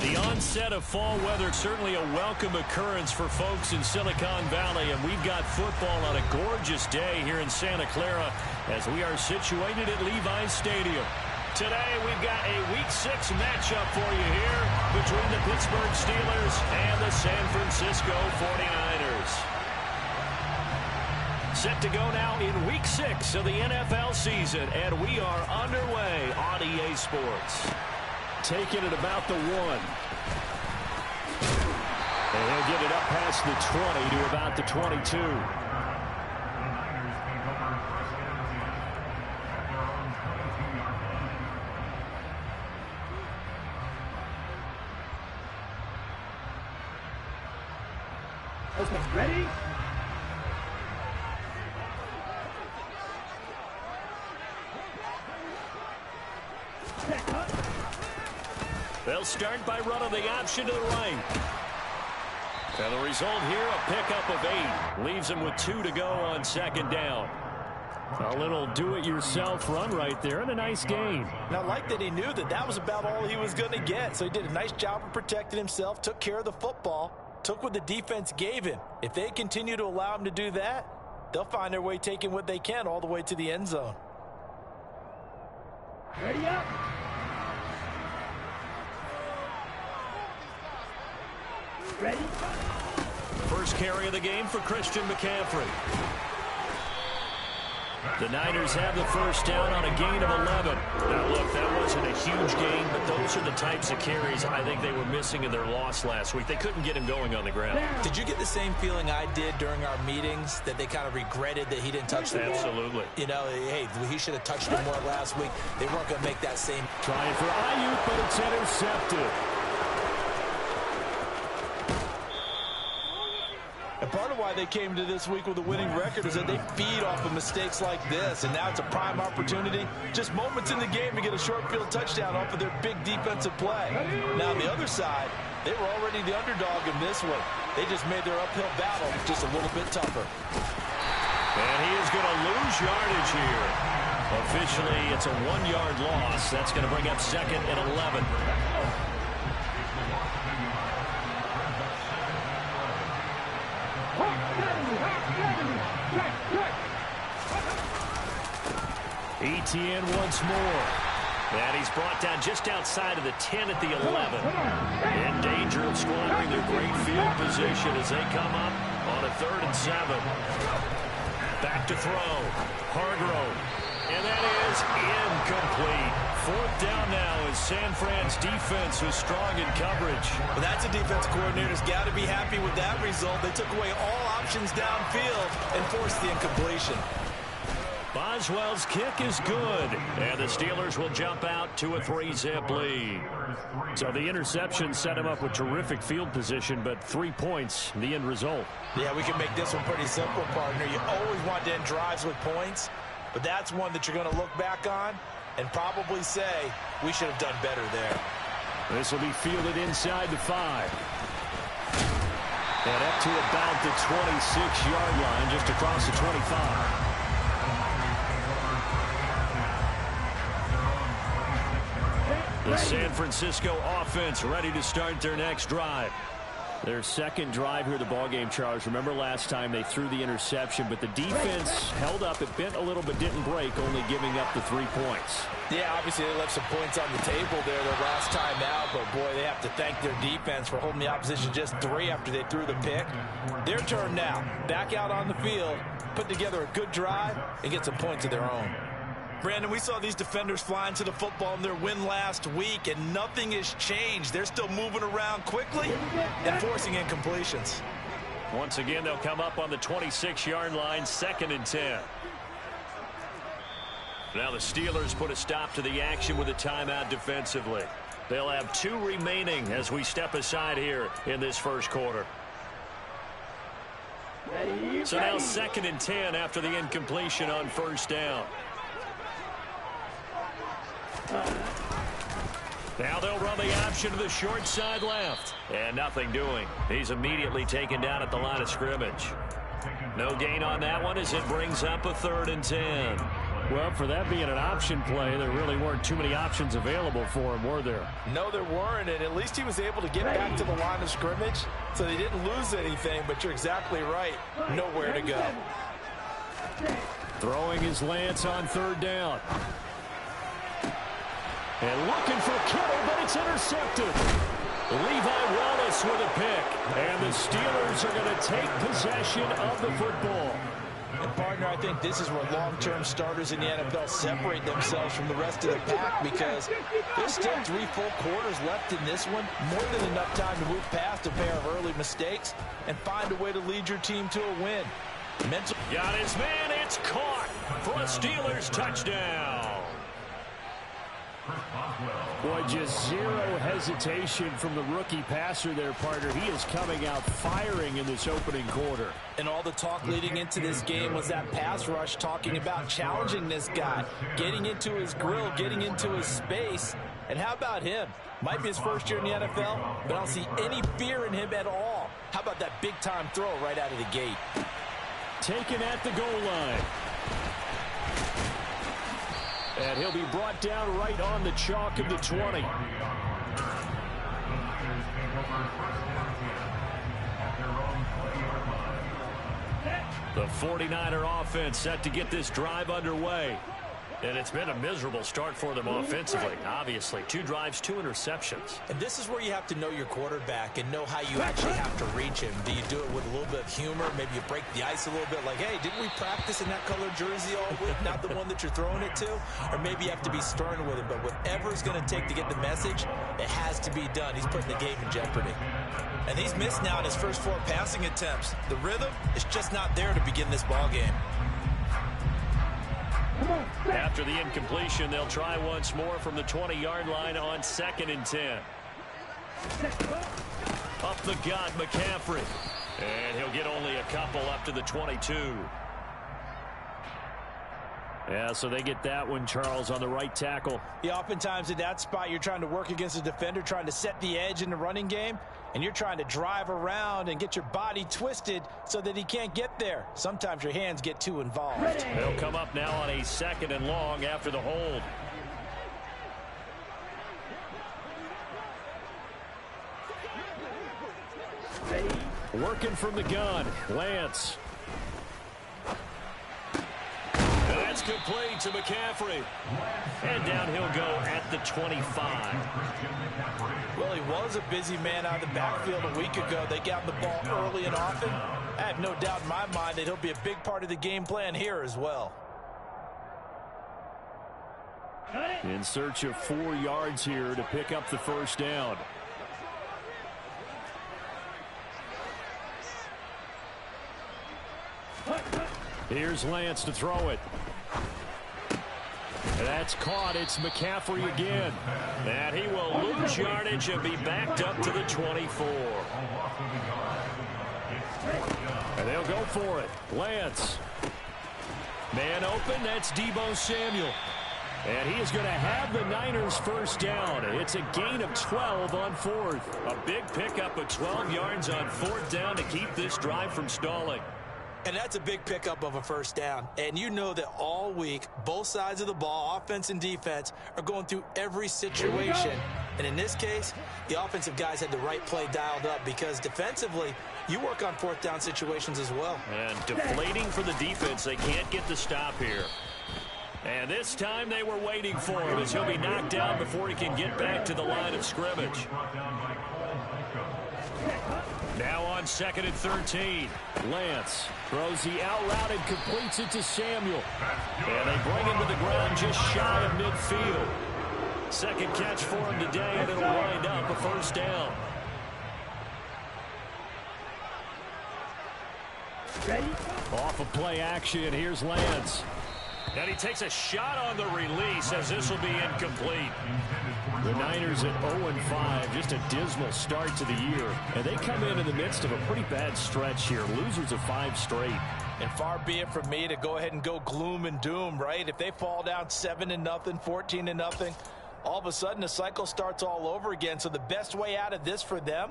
The onset of fall weather, certainly a welcome occurrence for folks in Silicon Valley, and we've got football on a gorgeous day here in Santa Clara as we are situated at Levi's Stadium. Today, we've got a Week 6 matchup for you here between the Pittsburgh Steelers and the San Francisco 49ers. Set to go now in Week 6 of the NFL season, and we are underway on EA Sports. Taking it about the 1. And he'll get it up past the 20 to about the 22. Okay, ready? They'll start by running the option to the right. And the result here, a pickup of 8. Leaves him with 2 to go on second down. A little do-it-yourself run right there and a nice gain. Now, I like that he knew that that was about all he was going to get. So he did a nice job of protecting himself, took care of the football, took what the defense gave him. If they continue to allow him to do that, they'll find their way taking what they can all the way to the end zone. Ready up. Ready? First carry of the game for Christian McCaffrey. The Niners have the first down on a gain of 11. Now, look, that wasn't a huge gain, but those are the types of carries I think they were missing in their loss last week. They couldn't get him going on the ground. Did you get the same feeling I did during our meetings, that they kind of regretted that he didn't touch the ball? Absolutely. You know, hey, he should have touched it more last week. They weren't going to make that same. Trying for Ayuk, but it's intercepted. And part of why they came to this week with a winning record is that they feed off of mistakes like this, and now it's a prime opportunity. Just moments in the game to get a short field touchdown off of their big defensive play. Now, on the other side, they were already the underdog in this one. They just made their uphill battle just a little bit tougher. And he is going to lose yardage here. Officially, it's a 1-yard loss. That's going to bring up second and 11. ETN once more. And he's brought down just outside of the 10 at the 11. In danger of squandering their great field position as they come up on a 3rd and 7. Back to throw. Hargrove. And that is incomplete. 4th down now as San Fran's defense was strong in coverage. But that's a defense coordinator's got to be happy with that result. They took away all options downfield and forced the incompletion. Boswell's kick is good, and the Steelers will jump out to a 3-zip lead. So the interception set him up with terrific field position, but 3 points, the end result. Yeah, we can make this one pretty simple, partner. You always want to end drives with points, but that's one that you're going to look back on and probably say, we should have done better there. This will be fielded inside the 5. And up to about the 26-yard line, just across the 25. The San Francisco offense ready to start their next drive. Their second drive here of the ballgame, Charles. Remember last time they threw the interception, but the defense held up. It bent a little but didn't break, only giving up the 3 points. Yeah, obviously they left some points on the table there their last time out, but boy, they have to thank their defense for holding the opposition just 3 after they threw the pick. Their turn now. Back out on the field, put together a good drive, and get some points of their own. Brandon, we saw these defenders flying to the football in their win last week, and nothing has changed. They're still moving around quickly and forcing incompletions. Once again, they'll come up on the 26-yard line, 2nd and 10. Now the Steelers put a stop to the action with a timeout defensively. They'll have 2 remaining as we step aside here in this first quarter. So now 2nd and 10 after the incompletion on first down. Now they'll run the option to the short side left. And nothing doing. He's immediately taken down at the line of scrimmage. No gain on that one as it brings up a 3rd and 10. Well, for that being an option play, there really weren't too many options available for him, were there? No, there weren't, and at least he was able to get back to the line of scrimmage, so they didn't lose anything, but you're exactly right. Nowhere to go. Throwing his Lance on third down. And looking for Kittle, but it's intercepted. Levi Wallace with a pick. And the Steelers are going to take possession of the football. And, partner, I think this is where long-term starters in the NFL separate themselves from the rest of the pack, because there's still 3 full quarters left in this one. More than enough time to move past a pair of early mistakes and find a way to lead your team to a win. Got his man. It's caught for a Steelers touchdown. Boy, just zero hesitation from the rookie passer there, partner. He is coming out firing in this opening quarter. And all the talk leading into this game was that pass rush, talking about challenging this guy, getting into his grill, getting into his space. And how about him? Might be his first year in the NFL, but I don't see any fear in him at all. How about that big-time throw right out of the gate? Taken at the goal line. And he'll be brought down right on the chalk of the 20. The 49er offense set to get this drive underway. And it's been a miserable start for them offensively, obviously. 2 drives, 2 interceptions. And this is where you have to know your quarterback and know how you actually have to reach him. Do you do it with a little bit of humor? Maybe you break the ice a little bit, like, hey, didn't we practice in that color jersey all week, not the one that you're throwing it to? Or maybe you have to be stern with it. But whatever it's going to take to get the message, it has to be done. He's putting the game in jeopardy. And he's missed now in his first 4 passing attempts. The rhythm is just not there to begin this ball game. After the incompletion, they'll try once more from the 20-yard line on 2nd and 10. Up the gut, McCaffrey. And he'll get only a couple up to the 22. Yeah, so they get that one, Charles, on the right tackle. Yeah, oftentimes in that spot, you're trying to work against a defender, trying to set the edge in the running game, and you're trying to drive around and get your body twisted so that he can't get there. Sometimes your hands get too involved. They'll come up now on a 2nd and long after the hold. Working from the gun, Lance. That's complete to McCaffrey. And down he'll go at the 25. Well, he was a busy man out of the backfield a week ago. They got the ball early and often. I have no doubt in my mind that he'll be a big part of the game plan here as well. In search of 4 yards here to pick up the first down. Here's Lance to throw it. That's caught. It's McCaffrey again. And he will lose yardage and be backed up to the 24. And they'll go for it. Lance. Man open. That's Deebo Samuel. And he is going to have the Niners first down. It's a gain of 12 on 4th. A big pickup of 12 yards on 4th down to keep this drive from stalling. And that's a big pickup of a first down. And you know that all week, both sides of the ball, offense and defense, are going through every situation. And in this case, the offensive guys had the right play dialed up, because defensively, you work on 4th down situations as well. And deflating for the defense. They can't get the stop here. And this time they were waiting for him, as he'll be knocked down before he can get back to the line of scrimmage. Now on 2nd and 13. Lance throws the out route and completes it to Samuel. And they bring him to the ground just shy of midfield. 2nd catch for him today, and it'll wind up a first down. Ready? Off of play action, here's Lance. And he takes a shot on the release, as this will be incomplete. The Niners at 0-5, just a dismal start to the year. And they come in the midst of a pretty bad stretch here. Losers of 5 straight. And far be it from me to go ahead and go gloom and doom, right? If they fall down 7-0, 14-0, all of a sudden the cycle starts all over again. So the best way out of this for them,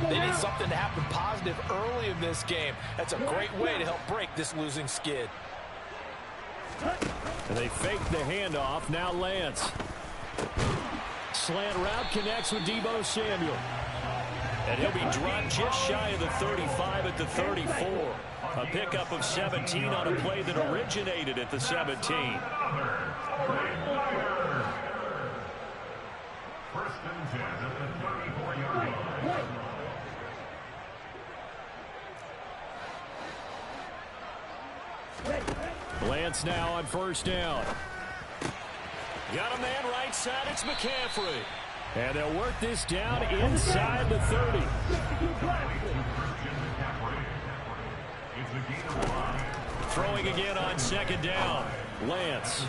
they need something to happen positive early in this game. That's a great way to help break this losing skid. And they fake the handoff. Now Lance. Slant route connects with Deebo Samuel. And he'll be dropped just shy of the 35 at the 34. A pickup of 17 on a play that originated at the 17. First and 10 at the 34-yard line. Lance now on first down. Got a man right side. It's McCaffrey. And they'll work this down inside the 30. Throwing again on second down. Lance.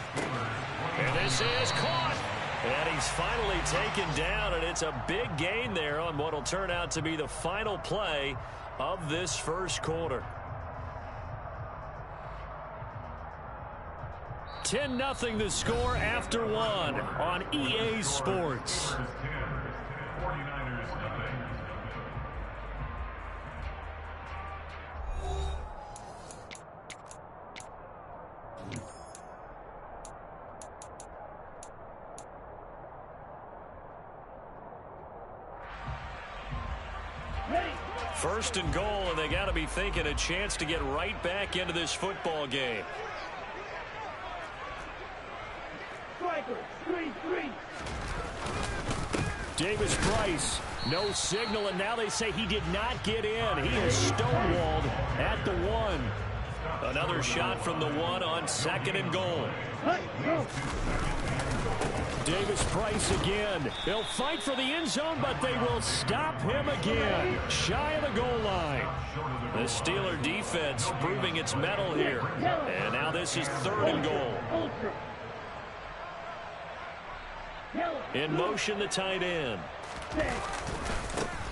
And this is caught. And he's finally taken down, and it's a big gain there on what will turn out to be the final play of this first quarter. 10-0 the score after one on EA Sports. First and goal, and they got to be thinking a chance to get right back into this football game. Davis Price, no signal, and now they say he did not get in. He is stonewalled at the 1. Another shot from the 1 on second and goal. Davis Price again. They'll fight for the end zone, but they will stop him again. Shy of the goal line. The Steeler defense proving its mettle here. And now this is third and goal. In motion, the tight end.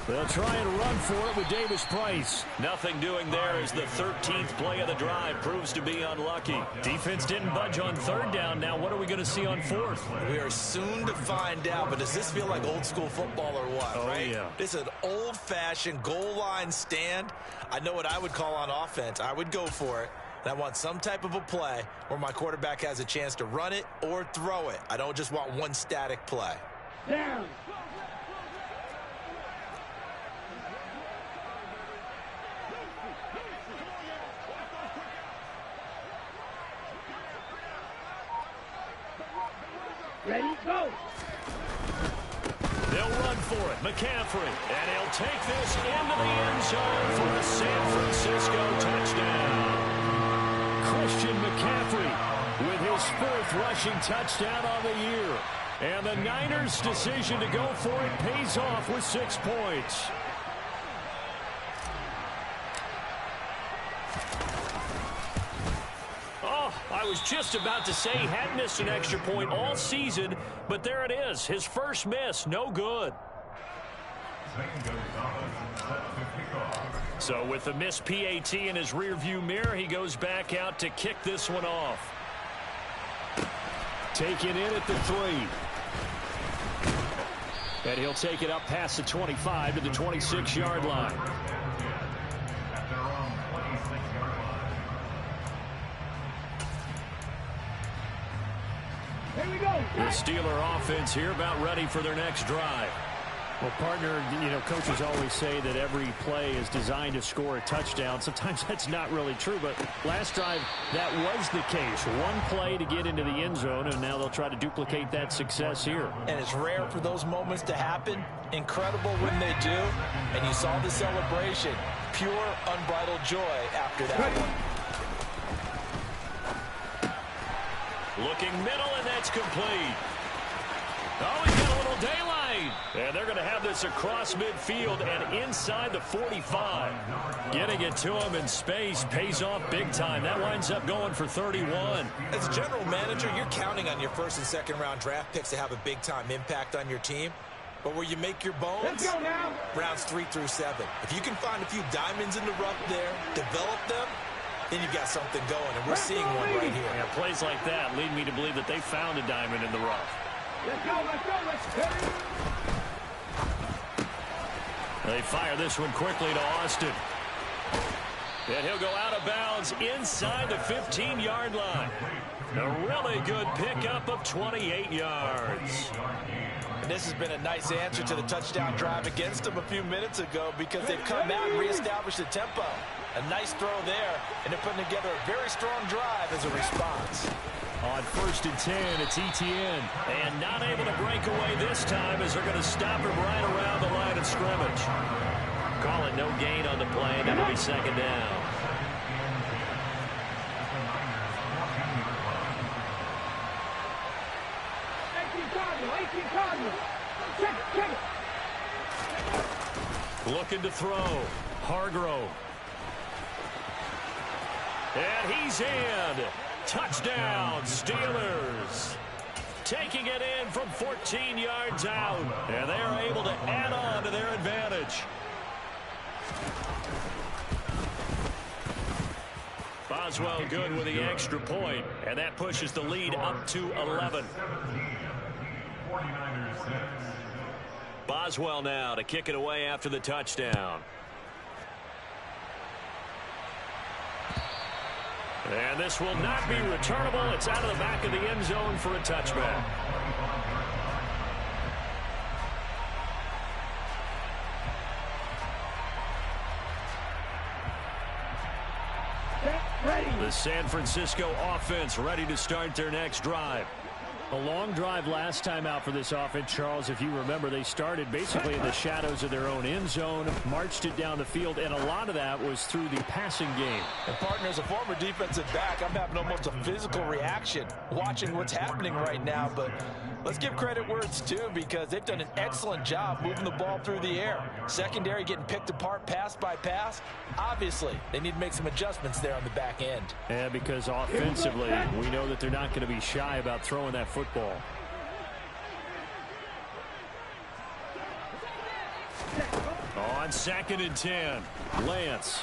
They'll try and run for it with Davis Price. Nothing doing there as the 13th play of the drive proves to be unlucky. Defense didn't budge on third down. Now what are we going to see on fourth? We are soon to find out, but does this feel like old school football or what, right? Yeah. This is an old-fashioned goal line stand. I know what I would call on offense. I would go for it. And I want some type of a play where my quarterback has a chance to run it or throw it. I don't just want one static play. Down. Ready, go. They'll run for it. McCaffrey. And he'll take this into the end zone for a San Francisco touchdown. Christian McCaffrey with his 4th rushing touchdown on the year. And the Niners' decision to go for it pays off with 6 points. Oh, I was just about to say he hadn't missed an extra point all season, but there it is. His first miss, no good. So with the missed PAT in his rearview mirror, he goes back out to kick this one off. Taken in at the 3. And he'll take it up past the 25 to the 26-yard line. Here we go. The Steeler offense here about ready for their next drive. Well, partner, you know, coaches always say that every play is designed to score a touchdown. Sometimes that's not really true, but last drive, that was the case. One play to get into the end zone, and now they'll try to duplicate that success here. And it's rare for those moments to happen. Incredible when they do. And you saw the celebration. Pure, unbridled joy after that one. Looking middle, and that's complete. Oh, he's got a little daylight. And they're going to have this across midfield and inside the 45. Getting it to him in space pays off big time. That winds up going for 31. As a general manager, you're counting on your first and second round draft picks to have a big-time impact on your team. But where you make your bones, Let's go now. rounds 3 through 7. If you can find a few diamonds in the rough there, develop them, then you've got something going, and we're seeing one right here. Yeah, plays like that lead me to believe that they found a diamond in the rough. Let's go, let's go, let's hit it. They fire this one quickly to Austin. And he'll go out of bounds inside the 15-yard line. A really good pickup of 28 yards. And this has been a nice answer to the touchdown drive against them a few minutes ago because they've come out and reestablished the tempo. A nice throw there, and they're putting together a very strong drive as a response. On 1st and 10, it's Etienne. And not able to break away this time as they're going to stop him right around the line of scrimmage. Call it no gain on the play, and that'll be 2nd down. Check it. Looking to throw. Hargrove. And he's in. Touchdown, Steelers. Taking it in from 14 yards out. And they are able to add on to their advantage. Boswell good with the extra point. And that pushes the lead up to 11. Boswell now to kick it away after the touchdown. And this will not be returnable. It's out of the back of the end zone for a touchback. The San Francisco offense ready to start their next drive. A long drive last time out for this offense, Charles. If you remember, they started basically in the shadows of their own end zone, marched it down the field, and a lot of that was through the passing game. And partner, as a former defensive back, I'm having almost a physical reaction watching what's happening right now. But let's give credit where it's due because they've done an excellent job moving the ball through the air. Secondary getting picked apart pass by pass. Obviously, they need to make some adjustments there on the back end. Yeah, because offensively, we know that they're not going to be shy about throwing that football. On 2nd and 10, Lance.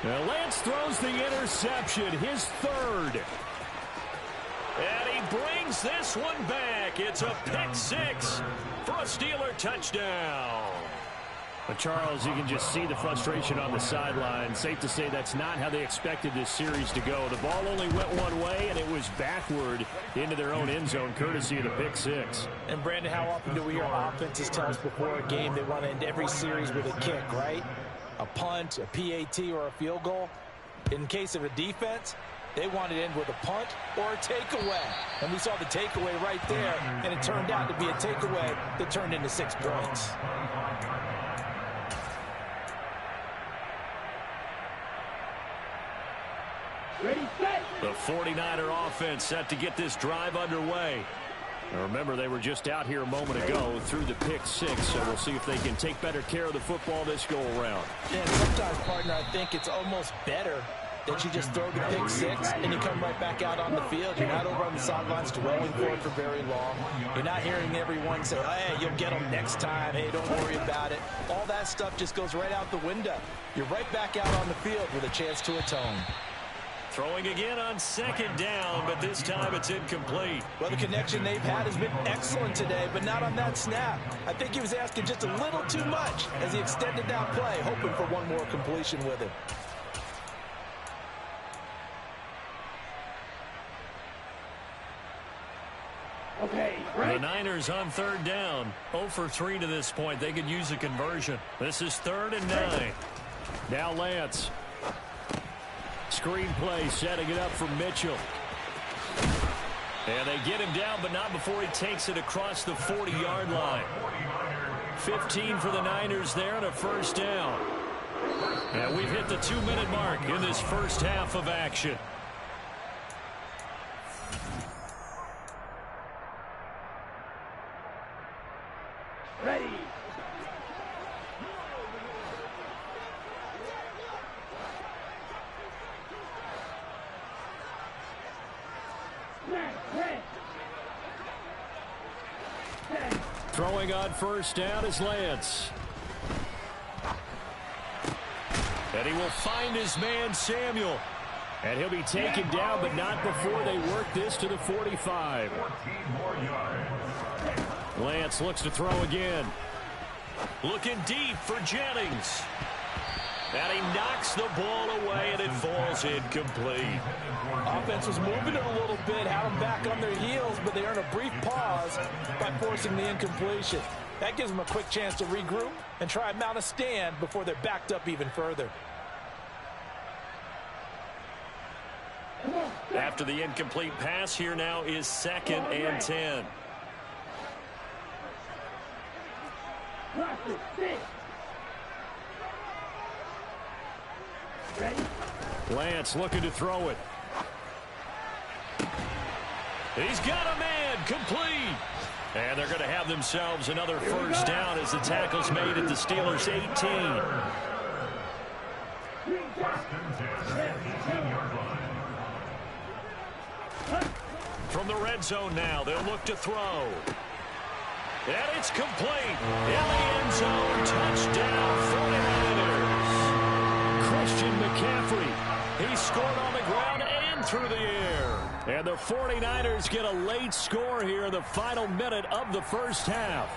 Now Lance throws the interception, his 3rd. And he brings this one back. It's a pick 6 for a Steeler touchdown. But Charles, you can just see the frustration on the sideline. Safe to say that's not how they expected this series to go. The ball only went one way, and it was backward into their own end zone, courtesy of the pick 6. And Brandon, how often do we hear offenses tell us before a game they want to end every series with a kick, right? A punt, a PAT, or a field goal. In case of a defense, they want to end with a punt or a takeaway. And we saw the takeaway right there, and it turned out to be a takeaway that turned into 6 points. Ready, set. The 49er offense set to get this drive underway. Now remember, they were just out here a moment ago through the pick 6, so we'll see if they can take better care of the football this go-around. Yeah, sometimes, partner, I think it's almost better that you just throw the pick 6 and you come right back out on the field. You're not over on the sidelines dwelling for it for very long. You're not hearing everyone say, oh, hey, you'll get them next time. Hey, don't worry about it. All that stuff just goes right out the window. You're right back out on the field with a chance to atone. Throwing again on 2nd down, but this time it's incomplete. Well, the connection they've had has been excellent today, but not on that snap. I think he was asking just a little too much as he extended that play, hoping for one more completion with it. Okay, The right. Niners on 3rd down. 0 for 3 to this point. They could use a conversion. This is 3rd and 9. Now Lance. Screen play, setting it up for Mitchell. And they get him down, but not before he takes it across the 40-yard line. 15 for the Niners there and a 1st down. And we've hit the 2-minute mark in this first half of action. Ready. Throwing on 1st down is Lance. And he will find his man, Samuel. And he'll be taken down, but not before they work this to the 45. Lance looks to throw again. Looking deep for Jennings. And he knocks the ball away, and it falls incomplete. Offense was moving it a little bit, had them back on their heels, but they earned a brief pause by forcing the incompletion. That gives them a quick chance to regroup and try and mount a stand before they're backed up even further. After the incomplete pass, here now is 2nd and 10. Lance looking to throw it. He's got a man, complete. And they're going to have themselves another first down as the tackle's made at the Steelers' 18. From the red zone now, they'll look to throw. And it's complete. In the end zone, touchdown 49ers. Christian McCaffrey. He scored on the ground and through the air. And the 49ers get a late score here in the final minute of the first half.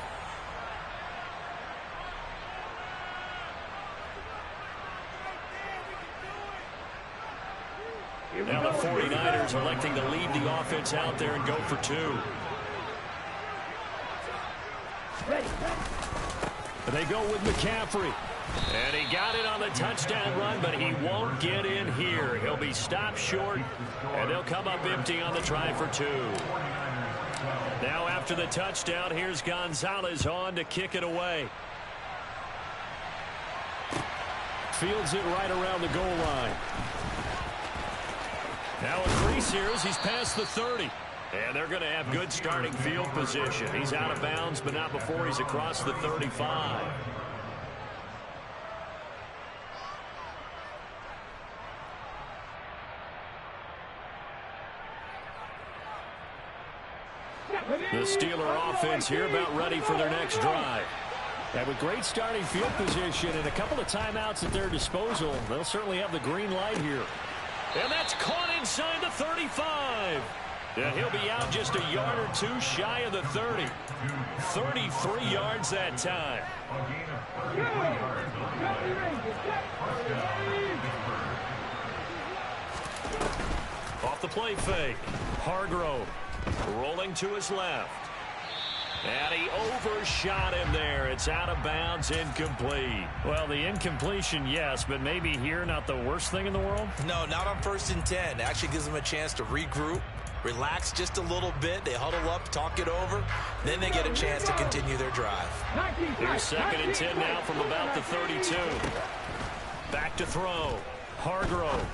Now the 49ers electing to leave the offense out there and go for 2. And they go with McCaffrey. And he got it on the touchdown run, but he won't get in here. He'll be stopped short, and they'll come up empty on the try for 2. Now after the touchdown, here's Gonzalez on to kick it away. Fields it right around the goal line. Now a crease here as he's past the 30. And they're going to have good starting field position. He's out of bounds, but not before he's across the 35. The Steeler offense here about ready for their next drive. And with great starting field position and a couple of timeouts at their disposal, they'll certainly have the green light here. And that's caught inside the 35. And he'll be out just a yard or 2 shy of the 30. 33 yards that time. Off the play fake. Hargrove rolling to his left. And he overshot him there. It's out of bounds, incomplete. Well, the incompletion, yes, but maybe here not the worst thing in the world? No, not on 1st and 10. Actually gives them a chance to regroup, relax just a little bit. They huddle up, talk it over. Then they get a chance to continue their drive. Here's 2nd and 10 now from about the 32. Back to throw. Hargrove.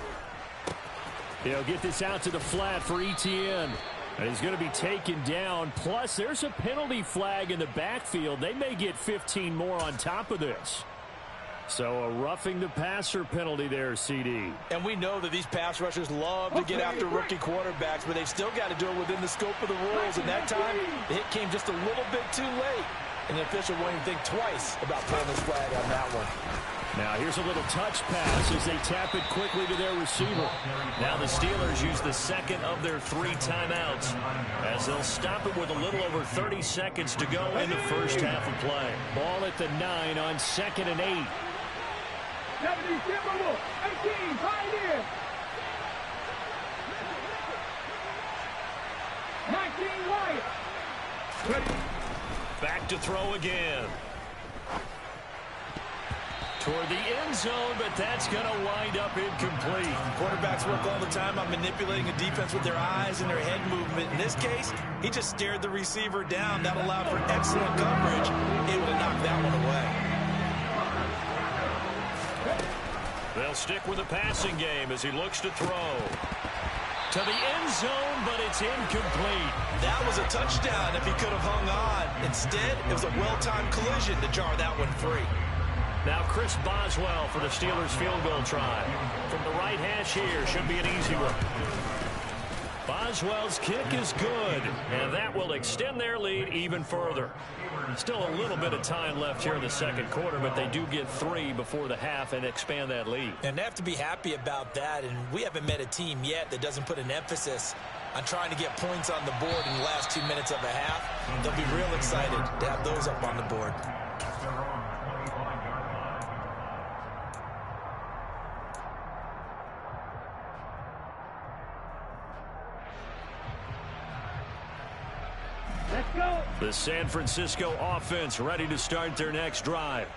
He'll get this out to the flat for Etienne. And he's going to be taken down. Plus, there's a penalty flag in the backfield. They may get 15 more on top of this. So a roughing the passer penalty there, CD. And we know that these pass rushers love to get after rookie quarterbacks, but they've still got to do it within the scope of the rules. And that time, the hit came just a little bit too late. And the official won't even think twice about pulling this flag on that one. Now here's a little touch pass as they tap it quickly to their receiver. Now the Steelers use the 2nd of their 3 timeouts as they'll stop it with a little over 30 seconds to go in the first half of play. Ball at the 9 on 2nd and 8. 70, 18, pioneer. 19, Wyatt. Ready. Back to throw again. Toward the end zone, but that's going to wind up incomplete. Quarterbacks work all the time on manipulating a defense with their eyes and their head movement. In this case, he just stared the receiver down. That allowed for excellent coverage, able to knock that one away. They'll stick with the passing game as he looks to throw. To the end zone, but it's incomplete. That was a touchdown if he could have hung on. Instead, it was a well-timed collision to jar that one free. Now Chris Boswell for the Steelers field goal try. From the right hash here, should be an easy one. Boswell's kick is good, and that will extend their lead even further. Still a little bit of time left here in the 2nd quarter, but they do get 3 before the half and expand that lead. And they have to be happy about that, and we haven't met a team yet that doesn't put an emphasis on trying to get points on the board in the last 2 minutes of a half. They'll be real excited to have those up on the board. The San Francisco offense ready to start their next drive.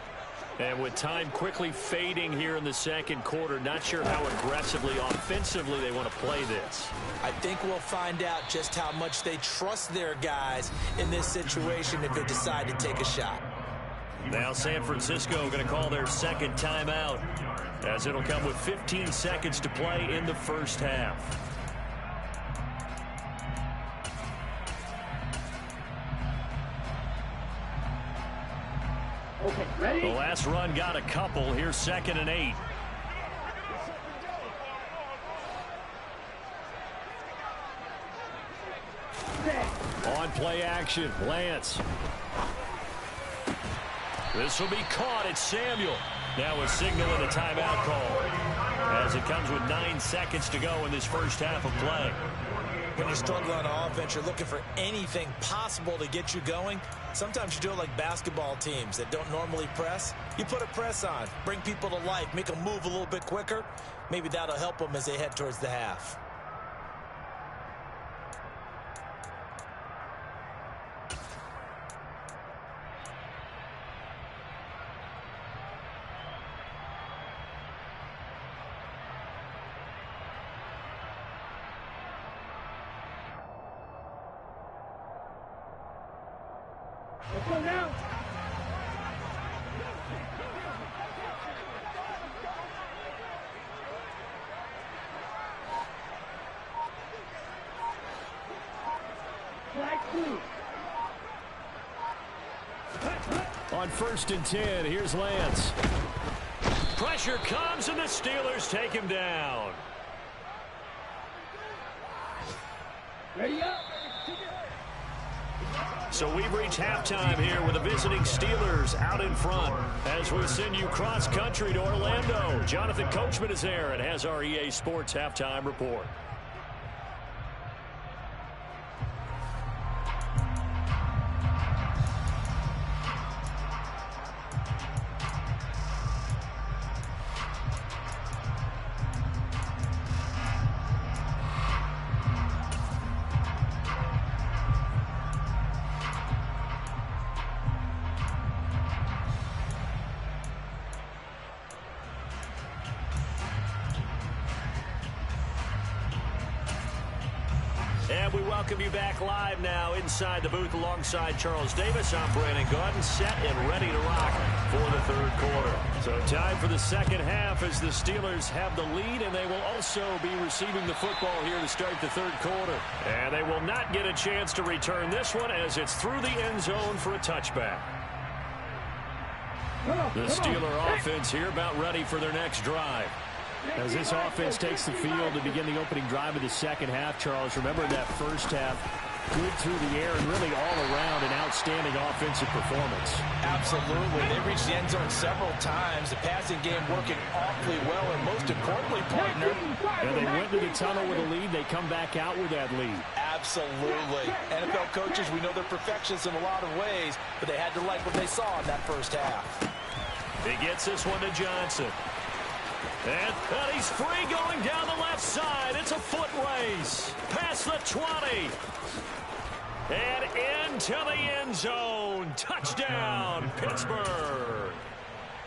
And with time quickly fading here in the second quarter, not sure how aggressively, offensively they want to play this. I think we'll find out just how much they trust their guys in this situation if they decide to take a shot. Now San Francisco going to call their second timeout, as it'll come with 15 seconds to play in the first half. Okay, ready? The last run got a couple. Here's 2nd and 8. On play action, Lance. This will be caught. It's Samuel. Now a signal and a timeout call, as it comes with 9 seconds to go in this first half of play. When you struggle on offense, you're looking for anything possible to get you going. Sometimes you do it like basketball teams that don't normally press. You put a press on, bring people to life, make them move a little bit quicker. Maybe that'll help them as they head towards the half. Let's go now. Flag 2. On 1st and 10, here's Lance. Pressure comes, and the Steelers take him down. Ready up. So we've reached halftime here with the visiting Steelers out in front. As we send you cross-country to Orlando, Jonathan Coachman is there and has our EA Sports halftime report. And we welcome you back live now inside the booth alongside Charles Davis. I'm Brandon Gaudin, set and ready to rock for the third quarter. So time for the second half as the Steelers have the lead, and they will also be receiving the football here to start the third quarter. And they will not get a chance to return this one as it's through the end zone for a touchback. The Steeler offense here about ready for their next drive. As this offense takes the field to begin the opening drive of the second half, Charles, remember that first half, good through the air and really all around an outstanding offensive performance. Absolutely. They reached the end zone several times. The passing game working awfully well, and most importantly, partner. And they went to the tunnel with a lead. They come back out with that lead. Absolutely. NFL coaches, we know they're perfectionists in a lot of ways, but they had to like what they saw in that first half. He gets this one to Johnson. And he's free going down the left side. It's a foot race. Past the 20. And into the end zone. Touchdown, Pittsburgh.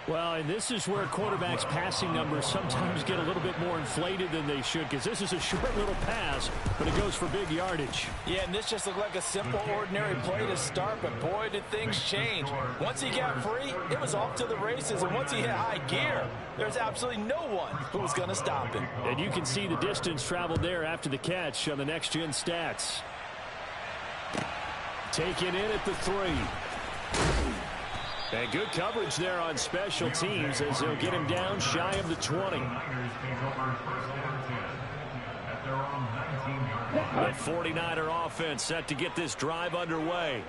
Well, and this is where quarterbacks' passing numbers sometimes get a little bit more inflated than they should, because this is a short little pass, but it goes for big yardage. Yeah, and this just looked like a simple, ordinary play to start, but boy, did things change. Once he got free, it was off to the races, and once he hit high gear, there's absolutely no one who was going to stop him. And you can see the distance traveled there after the catch on the next-gen stats. Taken in at the 3. And good coverage there on special teams as they'll get him down shy of the 20. The 49er offense set to get this drive underway.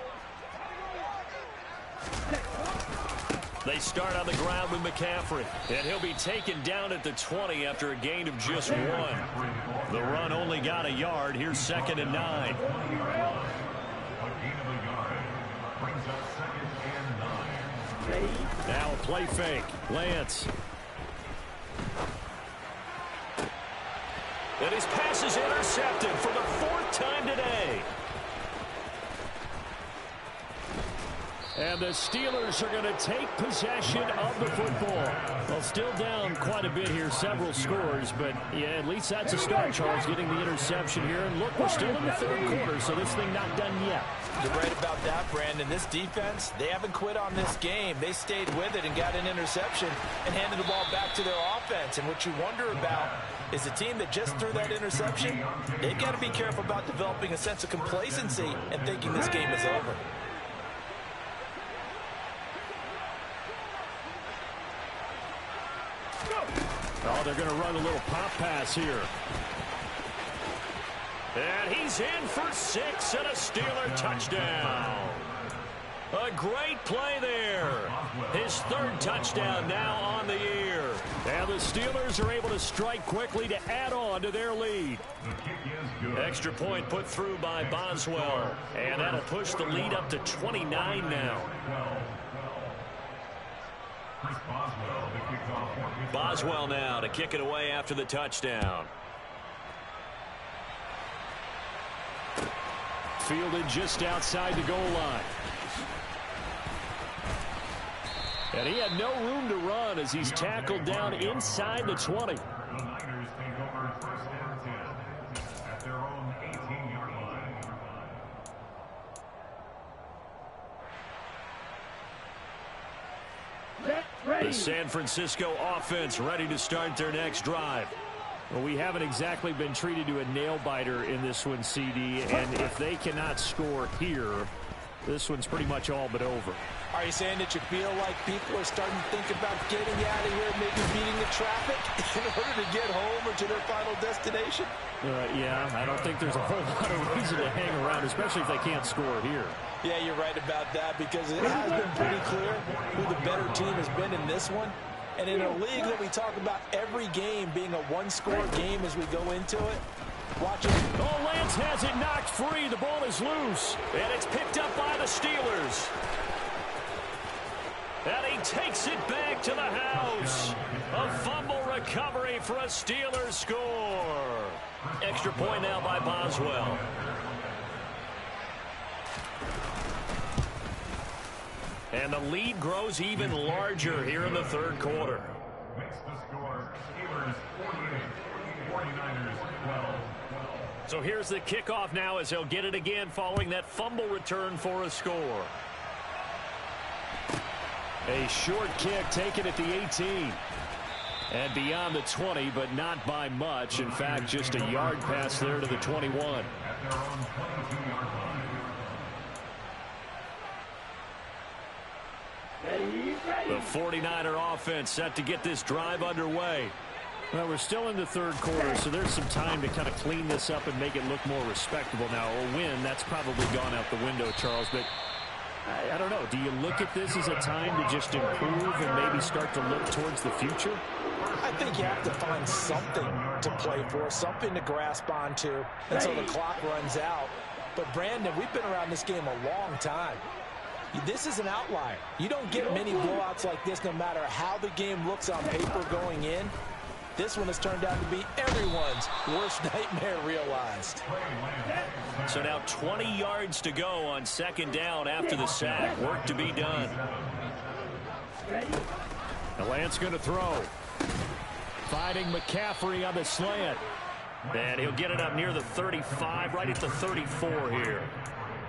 They start on the ground with McCaffrey, and he'll be taken down at the 20 after a gain of just 1. The run only got a yard. Here's 2nd and 9. Now a play fake. Lance. And his pass is intercepted for the 4th time today. And the Steelers are going to take possession of the football. Well, still down quite a bit here, several scores, but yeah, at least that's a start, Charles, getting the interception here. And look, we're still in the third quarter, so this thing not done yet. You're right about that, Brandon. This defense, they haven't quit on this game. They stayed with it and got an interception and handed the ball back to their offense. And what you wonder about is a team that just threw that interception, they've got to be careful about developing a sense of complacency and thinking this game is over. Oh, they're going to run a little pop pass here. And he's in for 6 and a Steeler touchdown. A great play there. His third touchdown now on the year. And the Steelers are able to strike quickly to add on to their lead. Extra point put through by Boswell. And that'll push the lead up to 29 now. Boswell now to kick it away after the touchdown. Fielded just outside the goal line. And he had no room to run as he's tackled down inside the 20. The Niners take over 1st and 10 at their own 18-yard line. The San Francisco offense ready to start their next drive. Well, we haven't exactly been treated to a nail-biter in this one, CD, and if they cannot score here, this one's pretty much all but over. Are you saying that you feel like people are starting to think about getting out of here, maybe beating the traffic in order to get home or to their final destination? Yeah, I don't think there's a whole lot of reason to hang around, especially if they can't score here. Yeah, you're right about that because it has been pretty clear who the better team has been in this one. And in a league that we talk about every game being a one-score game as we go into it, watch it. Oh, Lance has it knocked free. The ball is loose. And it's picked up by the Steelers. And he takes it back to the house. A fumble recovery for a Steelers score. Extra point now by Boswell. And the lead grows even larger here in the third quarter. Makes the score Steelers 48, 49ers 12. So here's the kickoff now as he'll get it again following that fumble return for a score. A short kick taken at the 18. And beyond the 20, but not by much. In fact, just a yard pass there to the 21. At their own 22-yard line. The 49er offense set to get this drive underway. Well, we're still in the third quarter, so there's some time to kind of clean this up and make it look more respectable. Now, a win, that's probably gone out the window, Charles, but I don't know. Do you look at this as a time to just improve and maybe start to look towards the future? I think you have to find something to play for, something to grasp onto until the clock runs out. But, Brandon, we've been around this game a long time. This is an outlier. You don't get many blowouts like this no matter how the game looks on paper going in. This one has turned out to be everyone's worst nightmare realized. So now 20 yards to go on second down after the sack. Work to be done. The Lance going to throw. Fighting McCaffrey on the slant. And he'll get it up near the 35, right at the 34 here.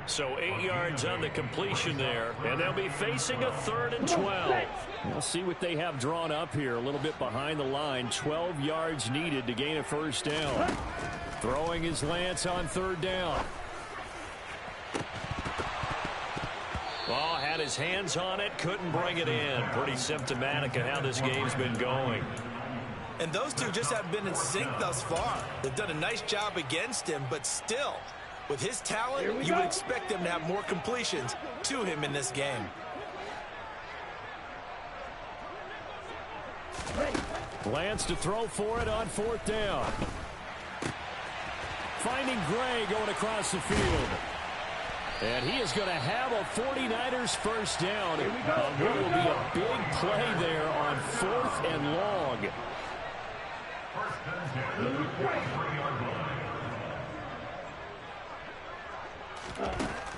So 8 yards on the completion there, and they'll be facing a 3rd and 12. We'll see what they have drawn up here. A little bit behind the line. 12 yards needed to gain a first down. Throwing his Lance on 3rd down. Oh, had his hands on it, couldn't bring it in. Pretty symptomatic of how this game's been going. And those two just haven't been in sync thus far. They've done a nice job against him, but still, with his talent, you would expect them to have more completions to him in this game. Lance to throw for it on 4th down. Finding Gray going across the field. And he is going to have a 49ers first down. What will be a big play there on 4th and long. First and 10, 23-yard line.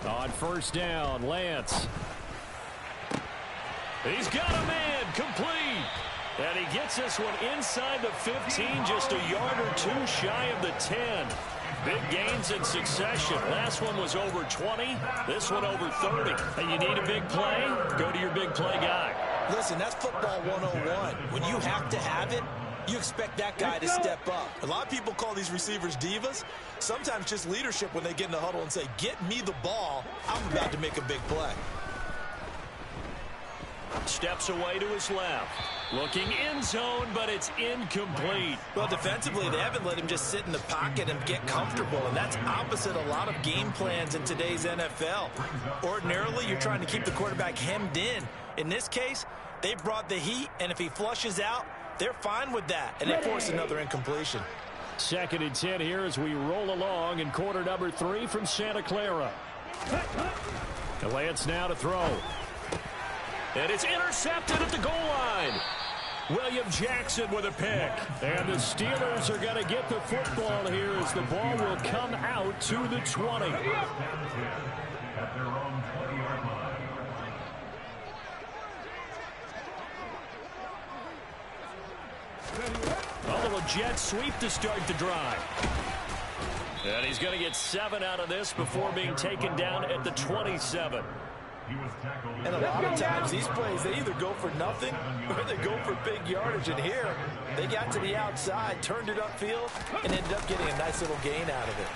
On first down, Lance He's got a man, complete. And he gets this one inside the 15, just a yard or two shy of the 10. Big gains in succession. Last one was over 20. This one over 30. And you need a big play? Go to your big play guy. Listen, that's football 101. When you have to have it, you expect that guy to step up. A lot of people call these receivers divas. Sometimes just leadership when they get in the huddle and say, get me the ball. I'm about to make a big play. Steps away to his left. Looking end zone, but it's incomplete. Well, defensively, they haven't let him just sit in the pocket and get comfortable, and that's opposite a lot of game plans in today's NFL. Ordinarily, you're trying to keep the quarterback hemmed in. In this case, they brought the heat, and if he flushes out, they're fine with that, and they force another incompletion. 2nd and 10 here as we roll along in quarter number 3 from Santa Clara. The Lance now to throw. And it's intercepted at the goal line. William Jackson with a pick. And the Steelers are going to get the football here as the ball will come out to the 20. At their own 20-yard line. A little jet sweep to start the drive. And he's going to get 7 out of this before being taken down at the 27. And a lot of times these plays, they either go for nothing or they go for big yardage. And here, they got to the outside, turned it upfield, and ended up getting a nice little gain out of it.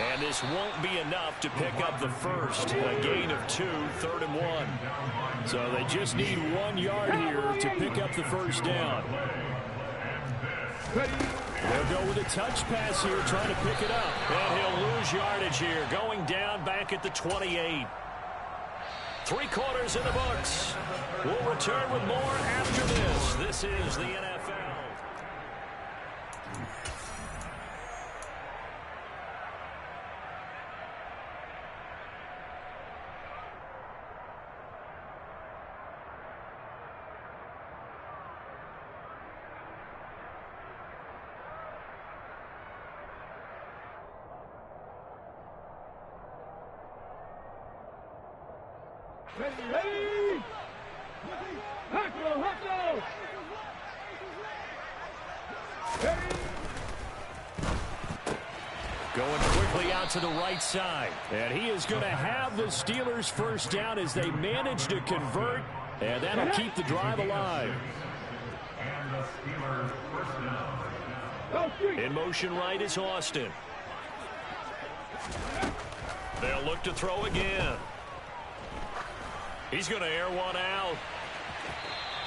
And this won't be enough to pick up the first. A gain of 2, 3rd and 1. So they just need 1 yard here to pick up the first down. They'll go with a touch pass here, trying to pick it up. And he'll lose yardage here, going down back at the 28. 3 quarters in the books. We'll return with more after this. This is the NFL. Ready! Hustle! Hustle! Ready! Going quickly out to the right side. And he is going to have the Steelers first down as they manage to convert. And that'll keep the drive alive. And the Steelers first down. In motion right is Austin. They'll look to throw again. He's going to air one out.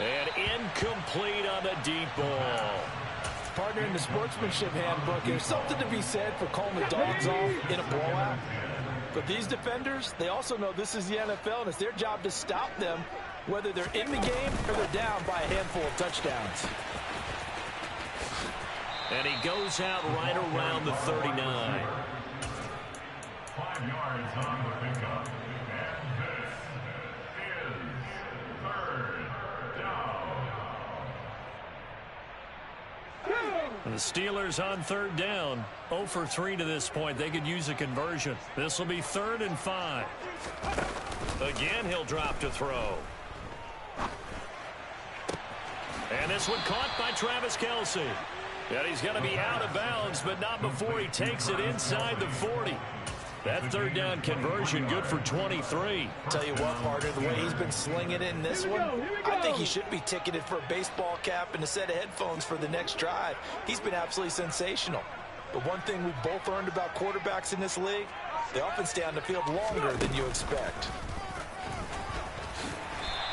And incomplete on the deep ball. Partner, in the sportsmanship handbook, there's something to be said for calling the dogs off in a blowout. But these defenders, they also know this is the NFL, and it's their job to stop them, whether they're in the game or they're down by a handful of touchdowns. And he goes out right around the 39. 5 yards on the pickup. The Steelers on 3rd down. 0 for 3 to this point. They could use a conversion. This will be 3rd and 5. Again, he'll drop to throw. And this one caught by Travis Kelce. And he's going to be out of bounds, but not before he takes it inside the 40. That 3rd down conversion good for 23. Tell you what, partner, the way he's been slinging it in this one, I think he should be ticketed for a baseball cap and a set of headphones for the next drive. He's been absolutely sensational. But one thing we've both learned about quarterbacks in this league, they often stay on the field longer than you expect.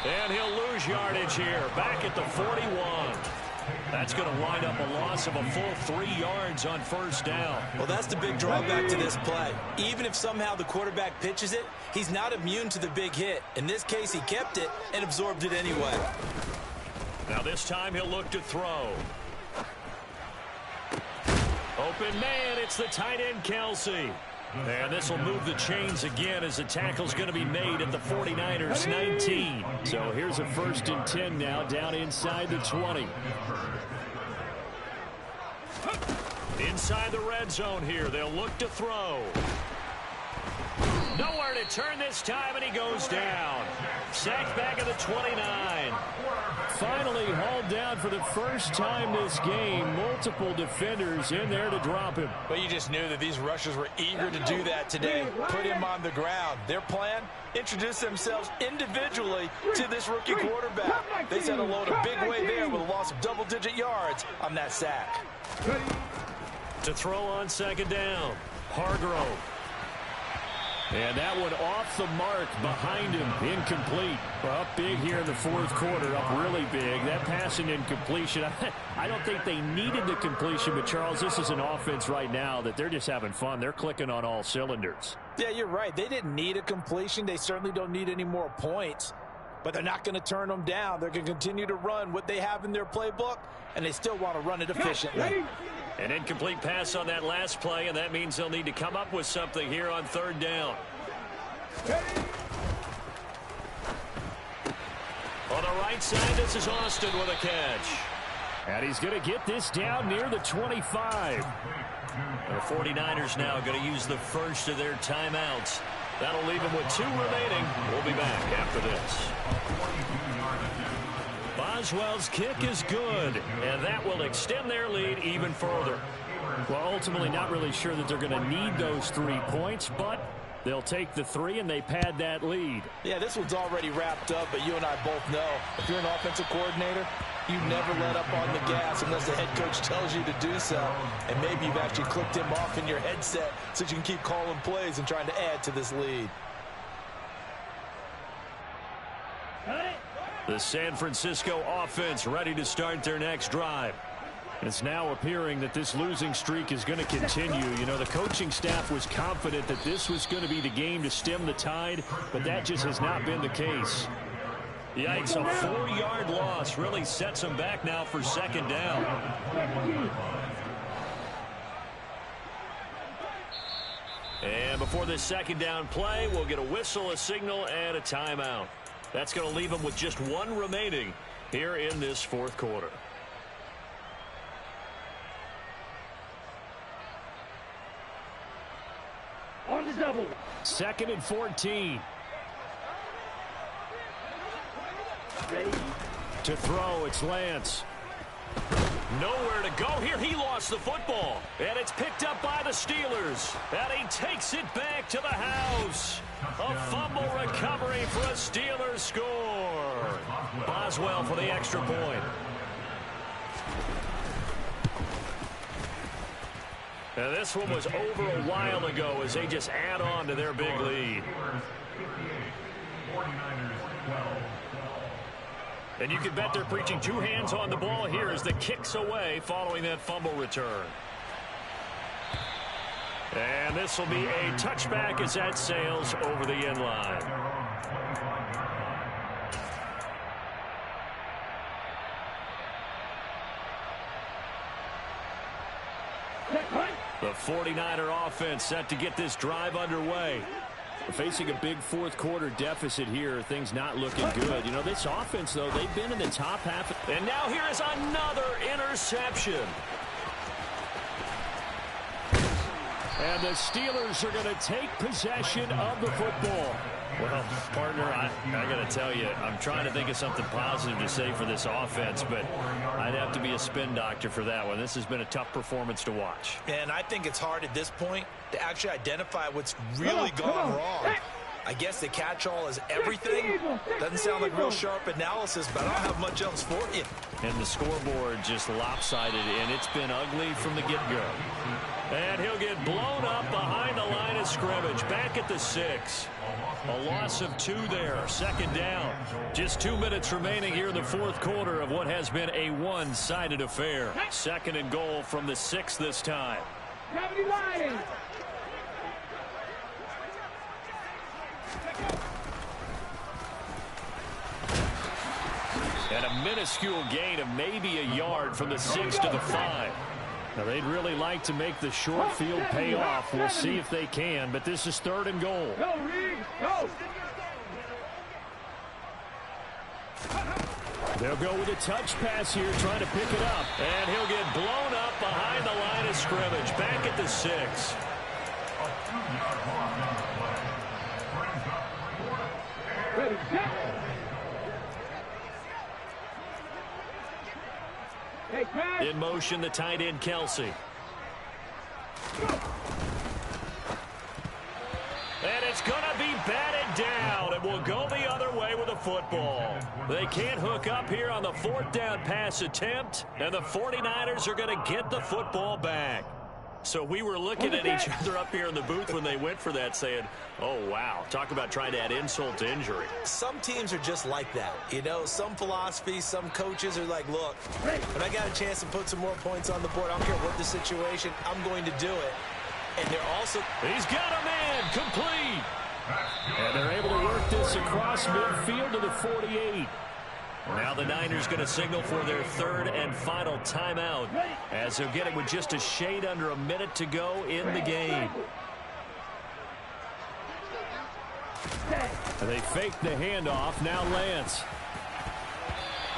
And he'll lose yardage here, back at the 41. That's going to wind up a loss of a full 3 yards on 1st down. Well, that's the big drawback to this play. Even if somehow the quarterback pitches it, he's not immune to the big hit. In this case, he kept it and absorbed it anyway. Now this time he'll look to throw. Open man, it's the tight end Kelce. And this will move the chains again as the tackle's going to be made at the 49ers 19. So here's a 1st and 10 now down inside the 20. Inside the red zone here, they'll look to throw. Nowhere to turn this time, and he goes down. Sacked back at the 29. Finally hauled down for the first time this game. Multiple defenders in there to drop him. But you just knew that these rushers were eager to do that today. Put him on the ground. Their plan? Introduce themselves individually to this rookie quarterback. They set a load a big way there with a loss of double-digit yards on that sack. To throw on second down, Hargrove. And that one off the mark behind him. Incomplete. Up big here in the fourth quarter. Up really big. That passing incompletion. I don't think they needed the completion, but Charles, this is an offense right now that they're just having fun. They're clicking on all cylinders. Yeah, you're right. They didn't need a completion. They certainly don't need any more points. But they're not going to turn them down. They're going to continue to run what they have in their playbook, and they still want to run it efficiently. An incomplete pass on that last play, and that means they'll need to come up with something here on third down. On the right side, this is Austin with a catch. And he's going to get this down near the 25. The 49ers now going to use the first of their timeouts. That'll leave them with 2 remaining. We'll be back after this. Boswell's kick is good, and that will extend their lead even further. Well, ultimately not really sure that they're going to need those 3 points, but they'll take the 3 and they pad that lead. Yeah, this one's already wrapped up, but you and I both know if you're an offensive coordinator, you never let up on the gas unless the head coach tells you to do so. And maybe you've actually clicked him off in your headset so you can keep calling plays and trying to add to this lead. The San Francisco offense ready to start their next drive. It's now appearing that this losing streak is going to continue. You know, the coaching staff was confident that this was going to be the game to stem the tide, but that just has not been the case. Yikes, a 4-yard loss really sets them back now for second down. And before this second down play, we'll get a whistle, a signal, and a timeout. That's going to leave them with just 1 remaining here in this fourth quarter. On the double. 2nd and 14. Ready. To throw, it's Lance. Nowhere to go here. He lost the football. And it's picked up by the Steelers. And he takes it back to the house. A fumble recovery for a Steelers score. Boswell for the extra point. And this one was over a while ago as they just add on to their big lead. And you can bet they're preaching 2 hands on the ball here as the kick's away following that fumble return. And this will be a touchback as that sails over the end line. The 49er offense set to get this drive underway. Facing a big fourth quarter deficit here, things not looking good. You know, this offense, though, they've been in the top half. And now here is another interception. And the Steelers are going to take possession of the football. Well, partner, I got to tell you, I'm trying to think of something positive to say for this offense, but I'd have to be a spin doctor for that one. This has been a tough performance to watch. And I think it's hard at this point to actually identify what's really gone wrong. I guess the catch-all is everything. Doesn't sound like real sharp analysis, but I don't have much else for you. And the scoreboard just lopsided, and it's been ugly from the get-go. And he'll get blown up behind the line of scrimmage, back at the 6. A loss of 2 there, second down. Just 2 minutes remaining here in the fourth quarter of what has been a one-sided affair. 2nd and goal from the 6 this time. Gravity line. And a minuscule gain of maybe a yard from the 6 to the 5. Now, they'd really like to make the short field pay off. We'll see if they can, but this is 3rd and goal. Go, Reed, go. They'll go with a touch pass here, trying to pick it up. And he'll get blown up behind the line of scrimmage, back at the 6. Hey, pass. In motion, the tight end, Kelsey. And it's going to be batted down, and will go the other way with the football. They can't hook up here on the 4th down pass attempt, and the 49ers are going to get the football back. So we were looking at each other up here in the booth when they went for that, saying, oh, wow, talk about trying to add insult to injury. Some teams are just like that. You know, some philosophies, some coaches are like, look, when I got a chance to put some more points on the board, I don't care what the situation, I'm going to do it. And they're also... He's got a man, complete. And they're able to work this across midfield to the 48. Now the Niners going to signal for their 3rd and final timeout as they're getting with just a shade under a minute to go in the game. And they fake the handoff. Now Lance.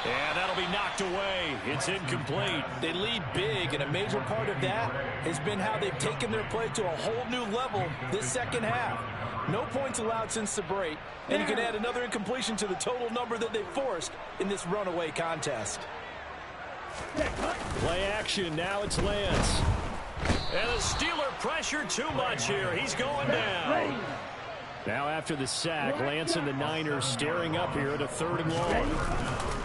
And that'll be knocked away. It's incomplete. They lead big, and a major part of that has been how they've taken their play to a whole new level this second half. No points allowed since the break, and you can add another incompletion to the total number that they forced in this runaway contest. Play action. Now it's Lance. And the Steeler pressure too much here. He's going down. Now after the sack, Lance and the Niners staring up here at a 3rd and long.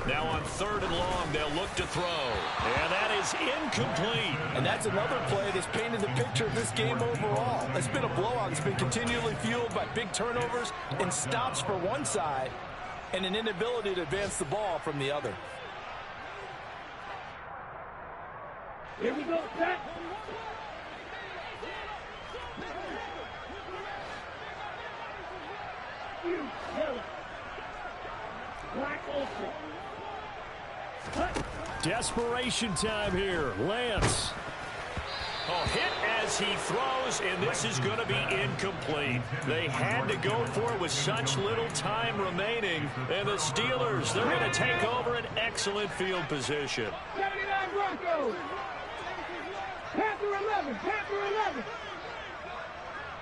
Now on 3rd and long, they'll look to throw. And that is incomplete. And that's another play that's painted the picture of this game overall. It's been a blowout. It's been continually fueled by big turnovers and stops for one side and an inability to advance the ball from the other. Here we go, set. Desperation time here. Lance. Oh, hit as he throws, and this is going to be incomplete. They had to go for it with such little time remaining. And the Steelers, they're going to take over an excellent field position. 79 Broncos. Panther 11, Panther 11.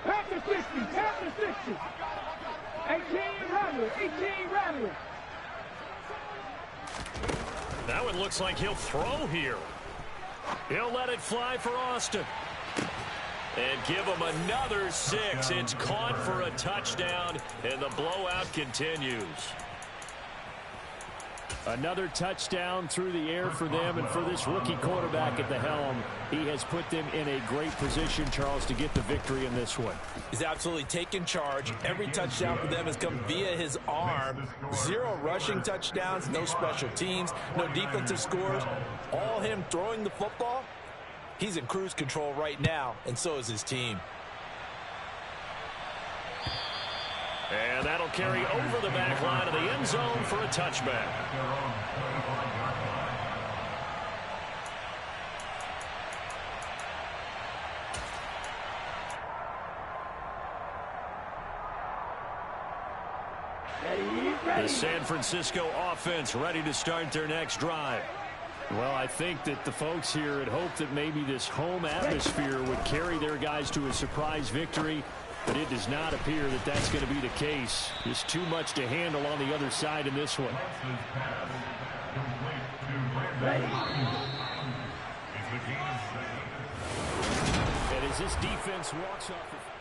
Panther 60, Panther 60. 18 Rattler, 18 Rattler. Now it looks like he'll throw here. He'll let it fly for Austin. And give him another 6. It's caught for a touchdown, and the blowout continues. Another touchdown through the air for them, and for this rookie quarterback at the helm, he has put them in a great position, Charles, to get the victory in this one. He's absolutely taken charge. Every touchdown for them has come via his arm. 0 rushing touchdowns, no special teams, no defensive scores. All him throwing the football. He's in cruise control right now, and so is his team. And that'll carry over the back line of the end zone for a touchback. The San Francisco offense ready to start their next drive. Well, I think that the folks here had hoped that maybe this home atmosphere would carry their guys to a surprise victory, but it does not appear that that's going to be the case. There's too much to handle on the other side in this one. And as this defense walks off...